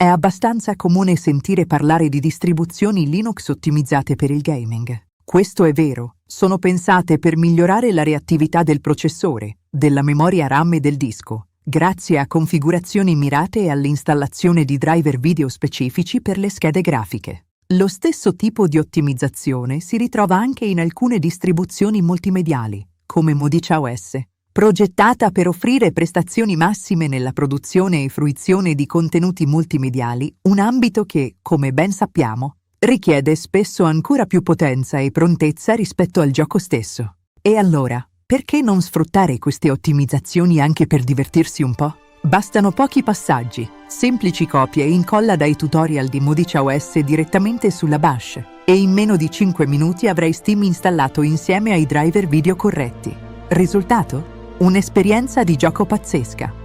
È abbastanza comune sentire parlare di distribuzioni Linux ottimizzate per il gaming. Questo è vero, sono pensate per migliorare la reattività del processore, della memoria RAM e del disco, grazie a configurazioni mirate e all'installazione di driver video specifici per le schede grafiche. Lo stesso tipo di ottimizzazione si ritrova anche in alcune distribuzioni multimediali, come Modicia OS, progettata per offrire prestazioni massime nella produzione e fruizione di contenuti multimediali, un ambito che, come ben sappiamo, richiede spesso ancora più potenza e prontezza rispetto al gioco stesso. E allora, perché non sfruttare queste ottimizzazioni anche per divertirsi un po'? Bastano pochi passaggi, semplici copie e incolla dai tutorial di Modicia OS direttamente sulla Bash, e in meno di 5 minuti avrai Steam installato insieme ai driver video corretti. Risultato? Un'esperienza di gioco pazzesca.